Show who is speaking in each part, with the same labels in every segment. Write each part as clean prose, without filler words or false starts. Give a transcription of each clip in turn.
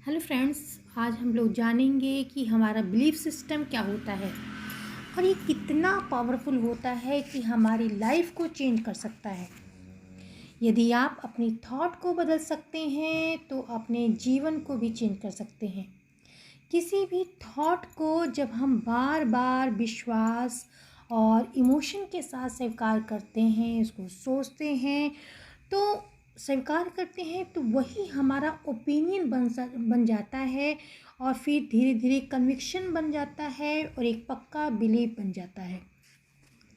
Speaker 1: Hello friends, आज हम लोग जानेंगे कि हमारा बिलीफ सिस्टम क्या होता है और ये कितना पावरफुल होता है कि हमारी लाइफ को चेंज कर सकता है। यदि आप अपनी थॉट को बदल सकते हैं तो अपने जीवन को भी चेंज कर सकते हैं। किसी भी थॉट को जब हम बार बार विश्वास और इमोशन के साथ स्वीकार करते हैं, उसको सोचते हैं, तो स्वीकार करते हैं तो वही हमारा ओपिनियन बन जाता है और फिर धीरे धीरे कन्विक्शन बन जाता है और एक पक्का बिलीफ बन जाता है,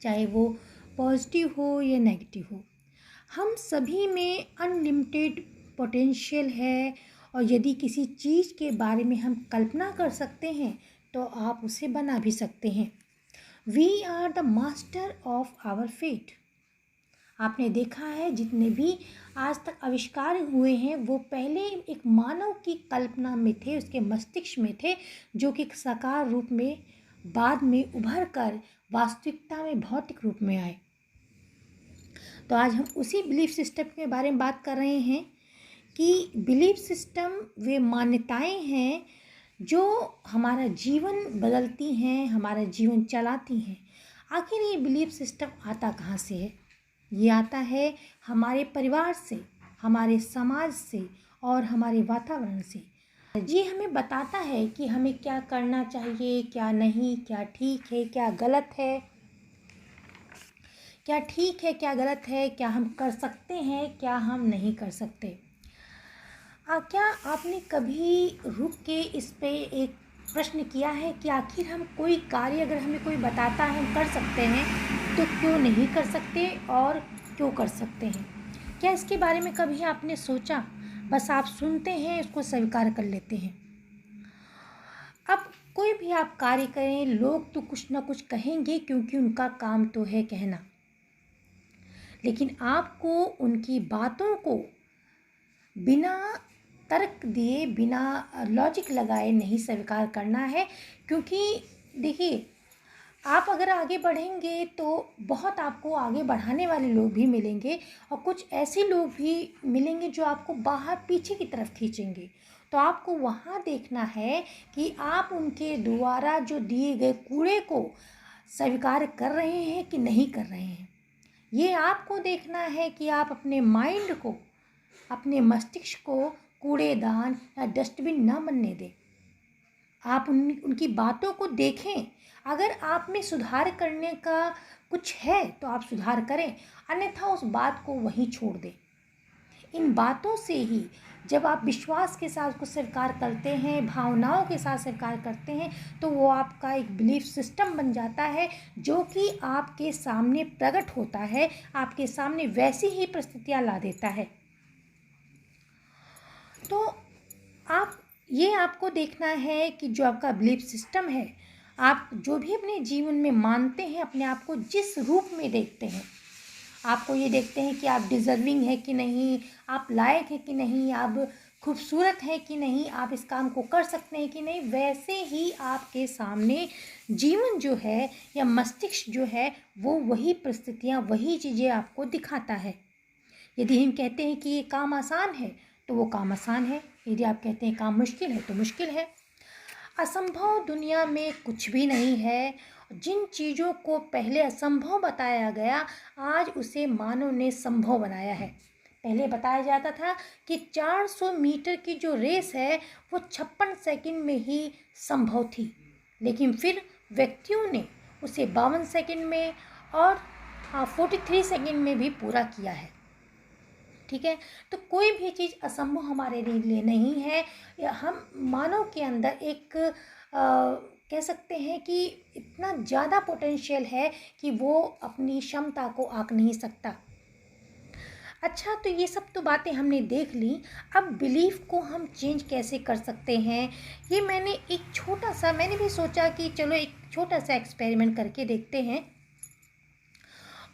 Speaker 1: चाहे वो पॉजिटिव हो या नेगेटिव हो। हम सभी में अनलिमिटेड पोटेंशियल है और यदि किसी चीज़ के बारे में हम कल्पना कर सकते हैं तो आप उसे बना भी सकते हैं। We are the master of our fate. आपने देखा है जितने भी आज तक आविष्कार हुए हैं वो पहले एक मानव की कल्पना में थे, उसके मस्तिष्क में थे, जो कि एक साकार रूप में बाद में उभर कर वास्तविकता में भौतिक रूप में आए। तो आज हम उसी बिलीफ सिस्टम के बारे में बात कर रहे हैं कि बिलीफ सिस्टम वे मान्यताएं हैं जो हमारा जीवन बदलती हैं, हमारा जीवन चलाती हैं। आखिर ये बिलीफ सिस्टम आता कहाँ से है? ये आता है हमारे परिवार से, हमारे समाज से और हमारे वातावरण से। ये हमें बताता है कि हमें क्या करना चाहिए, क्या नहीं, क्या ठीक है, क्या गलत है, क्या ठीक है, क्या गलत है, क्या हम कर सकते हैं, क्या हम नहीं कर सकते। क्या आपने कभी रुक के इस पे एक प्रश्न किया है कि आखिर हम कोई कार्य अगर हमें कोई बताता है हम कर सकते हैं तो क्यों नहीं कर सकते और क्यों कर सकते हैं? क्या इसके बारे में कभी आपने सोचा? बस आप सुनते हैं, उसको स्वीकार कर लेते हैं। अब कोई भी आप कार्य करें, लोग तो कुछ ना कुछ कहेंगे क्योंकि उनका काम तो है कहना, लेकिन आपको उनकी बातों को बिना तर्क दिए, बिना लॉजिक लगाए नहीं स्वीकार करना है। क्योंकि देखिए, आप अगर आगे बढ़ेंगे तो बहुत आपको आगे बढ़ाने वाले लोग भी मिलेंगे और कुछ ऐसे लोग भी मिलेंगे जो आपको बाहर पीछे की तरफ खींचेंगे। तो आपको वहाँ देखना है कि आप उनके द्वारा जो दिए गए कूड़े को स्वीकार कर रहे हैं कि नहीं कर रहे हैं। ये आपको देखना है कि आप अपने माइंड को, अपने मस्तिष्क को कूड़ेदान या डस्टबिन न बनने दें। आप उनकी बातों को देखें। अगर आप में सुधार करने का कुछ है तो आप सुधार करें, अन्यथा उस बात को वहीं छोड़ दें। इन बातों से ही जब आप विश्वास के साथ उसको स्वीकार करते हैं, भावनाओं के साथ स्वीकार करते हैं, तो वो आपका एक बिलीफ सिस्टम बन जाता है जो कि आपके सामने प्रकट होता है, आपके सामने वैसी ही परिस्थितियाँ ला देता है। तो आप ये आपको देखना है कि जो आपका बिलीफ सिस्टम है, आप जो भी अपने जीवन में मानते हैं, अपने आप को जिस रूप में देखते हैं, आपको ये देखते हैं कि आप डिज़र्विंग है कि नहीं, आप लायक है कि नहीं, आप खूबसूरत है कि नहीं, आप इस काम को कर सकते हैं कि नहीं, वैसे ही आपके सामने जीवन जो है या मस्तिष्क जो है वो वही परिस्थितियाँ, वही चीज़ें आपको दिखाता है। यदि हम कहते हैं कि ये काम आसान है तो वो काम आसान है, यदि आप कहते हैं काम मुश्किल है तो मुश्किल है। असंभव दुनिया में कुछ भी नहीं है। जिन चीज़ों को पहले असंभव बताया गया, आज उसे मानव ने संभव बनाया है। पहले बताया जाता था कि 400 मीटर की जो रेस है वो 56 सेकंड में ही संभव थी, लेकिन फिर व्यक्तियों ने उसे 52 सेकंड में और 43 सेकंड में भी पूरा किया है। ठीक है, तो कोई भी चीज़ असंभव हमारे लिए नहीं है। हम मानव के अंदर एक कह सकते हैं कि इतना ज़्यादा पोटेंशियल है कि वो अपनी क्षमता को आंक नहीं सकता। अच्छा, तो ये सब तो बातें हमने देख ली। अब बिलीफ को हम चेंज कैसे कर सकते हैं, ये मैंने भी सोचा कि चलो एक छोटा सा एक्सपेरिमेंट करके देखते हैं।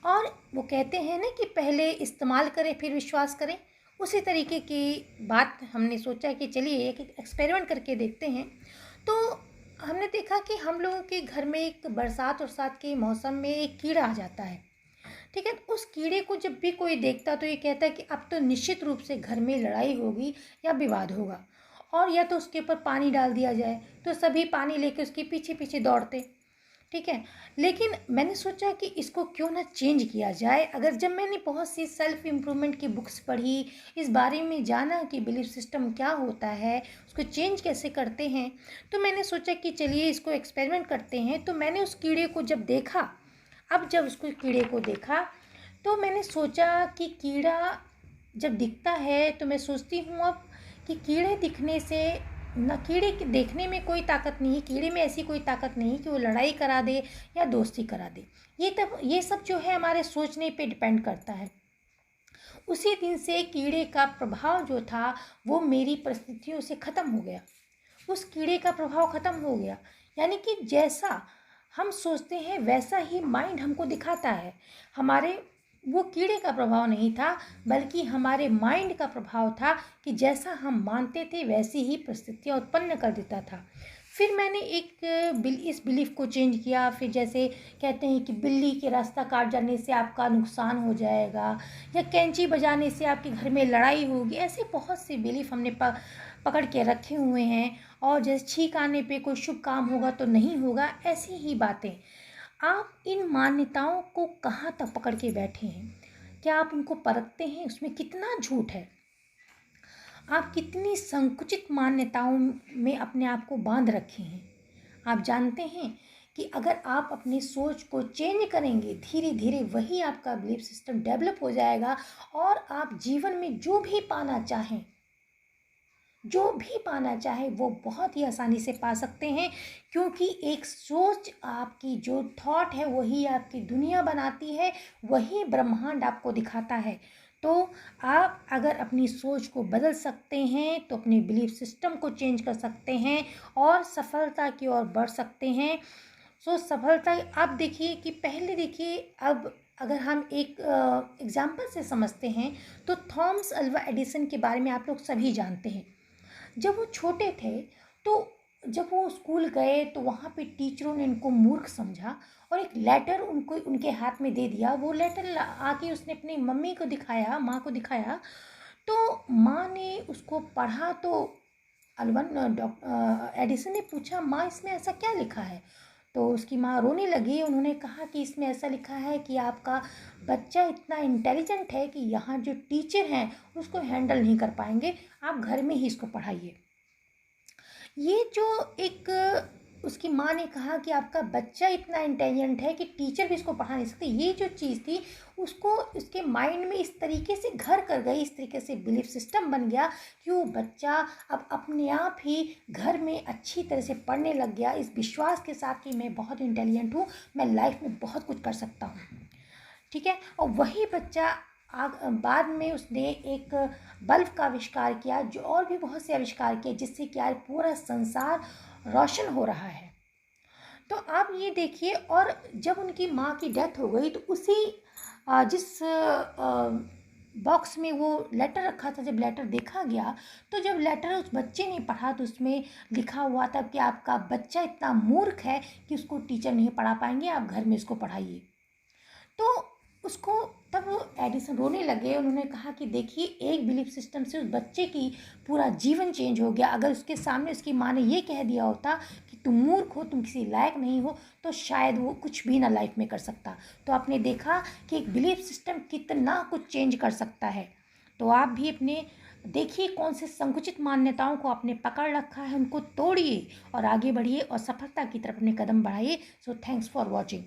Speaker 1: और वो कहते हैं ना कि पहले इस्तेमाल करें फिर विश्वास करें, उसी तरीके की बात हमने सोचा कि चलिए एक एक्सपेरिमेंट करके देखते हैं। तो हमने देखा कि हम लोगों के घर में एक बरसात के मौसम में एक कीड़ा आ जाता है। ठीक है, उस कीड़े को जब भी कोई देखता तो ये कहता है कि अब तो निश्चित रूप से घर में लड़ाई होगी या विवाद होगा। और या तो उसके ऊपर पानी डाल दिया जाए तो सभी पानी लेके उसके पीछे पीछे दौड़ते, ठीक है। लेकिन मैंने सोचा कि इसको क्यों ना चेंज किया जाए। अगर जब मैंने बहुत सी सेल्फ इम्प्रूवमेंट की बुक्स पढ़ी, इस बारे में जाना कि बिलीफ सिस्टम क्या होता है, उसको चेंज कैसे करते हैं, तो मैंने सोचा कि चलिए इसको एक्सपेरिमेंट करते हैं। तो मैंने उस कीड़े को जब देखा, अब जब उसको कीड़े को देखा तो मैंने सोचा कि कीड़ा जब दिखता है तो मैं सोचती हूँ अब कि कीड़े दिखने से न, कीड़े के देखने में कोई ताकत नहीं है, कीड़े में ऐसी कोई ताकत नहीं कि वो लड़ाई करा दे या दोस्ती करा दे। ये सब जो है हमारे सोचने पे डिपेंड करता है। उसी दिन से कीड़े का प्रभाव जो था वो मेरी परिस्थितियों से ख़त्म हो गया। उस कीड़े का प्रभाव ख़त्म हो गया, यानी कि जैसा हम सोचते हैं वैसा ही माइंड हमको दिखाता है। हमारे वो कीड़े का प्रभाव नहीं था, बल्कि हमारे माइंड का प्रभाव था कि जैसा हम मानते थे वैसी ही परिस्थितियाँ उत्पन्न कर देता था। फिर मैंने इस बिलीफ को चेंज किया। फिर जैसे कहते हैं कि बिल्ली के रास्ता काट जाने से आपका नुकसान हो जाएगा, या कैंची बजाने से आपके घर में लड़ाई होगी, ऐसे बहुत से बिलीफ हमने पकड़ के रखे हुए हैं। और जैसे छींक आने पे कोई शुभ काम होगा तो नहीं होगा, ऐसी ही बातें। आप इन मान्यताओं को कहाँ तक पकड़ के बैठे हैं? क्या आप उनको परखते हैं? उसमें कितना झूठ है? आप कितनी संकुचित मान्यताओं में अपने आप को बांध रखे हैं? आप जानते हैं कि अगर आप अपनी सोच को चेंज करेंगे, धीरे धीरे वही आपका बिलीफ सिस्टम डेवलप हो जाएगा और आप जीवन में जो भी पाना चाहे वो बहुत ही आसानी से पा सकते हैं। क्योंकि एक सोच, आपकी जो थॉट है वही आपकी दुनिया बनाती है, वही ब्रह्मांड आपको दिखाता है। तो आप अगर अपनी सोच को बदल सकते हैं तो अपने बिलीफ सिस्टम को चेंज कर सकते हैं और सफलता की ओर बढ़ सकते हैं। सो सफलता आप देखिए कि पहले देखिए, अब अगर हम एक एग्जाम्पल से समझते हैं तो थॉमस अल्वा एडिसन के बारे में आप लोग सभी जानते हैं। जब वो छोटे थे तो जब वो स्कूल गए तो वहाँ पे टीचरों ने इनको मूर्ख समझा और एक लेटर उनके हाथ में दे दिया। वो लेटर आके उसने अपनी मम्मी को दिखाया, माँ को दिखाया। तो माँ ने उसको पढ़ा तो एडिसन ने पूछा, माँ इसमें ऐसा क्या लिखा है? तो उसकी माँ रोने लगी। उन्होंने कहा कि इसमें ऐसा लिखा है कि आपका बच्चा इतना इंटेलिजेंट है कि यहाँ जो टीचर हैं उसको हैंडल नहीं कर पाएंगे, आप घर में ही इसको पढ़ाइए। ये जो एक उसकी माँ ने कहा कि आपका बच्चा इतना इंटेलिजेंट है कि टीचर भी इसको पढ़ा नहीं सकते, ये जो चीज़ थी उसको उसके माइंड में इस तरीके से घर कर गई, इस तरीके से बिलीफ सिस्टम बन गया कि वो बच्चा अब अपने आप ही घर में अच्छी तरह से पढ़ने लग गया, इस विश्वास के साथ कि मैं बहुत इंटेलिजेंट हूँ, मैं लाइफ में बहुत कुछ कर सकता हूँ। ठीक है। और वही बच्चा बाद में उसने एक बल्ब का आविष्कार किया, जो और भी बहुत से आविष्कार किए, जिससे कि आज पूरा संसार रोशन हो रहा है। तो आप ये देखिए, और जब उनकी माँ की डेथ हो गई तो उसी जिस बॉक्स में वो लेटर रखा था, जब लेटर देखा गया तो जब लेटर उस बच्चे ने पढ़ा तो उसमें लिखा हुआ था कि आपका बच्चा इतना मूर्ख है कि उसको टीचर नहीं पढ़ा पाएंगे, आप घर में इसको पढ़ाइए। तो उसको तब एडिसन रोने लगे। उन्होंने कहा कि देखिए, एक बिलीफ सिस्टम से उस बच्चे की पूरा जीवन चेंज हो गया। अगर उसके सामने उसकी माँ ने ये कह दिया होता कि तुम मूर्ख हो, तुम किसी लायक नहीं हो, तो शायद वो कुछ भी ना लाइफ में कर सकता। तो आपने देखा कि एक बिलीफ सिस्टम कितना कुछ चेंज कर सकता है। तो आप भी अपने देखिए कौन से संकुचित मान्यताओं को आपने पकड़ रखा है, उनको तोड़िए और आगे बढ़िए और सफलता की तरफ अपने कदम बढ़ाइए। So thanks for watching.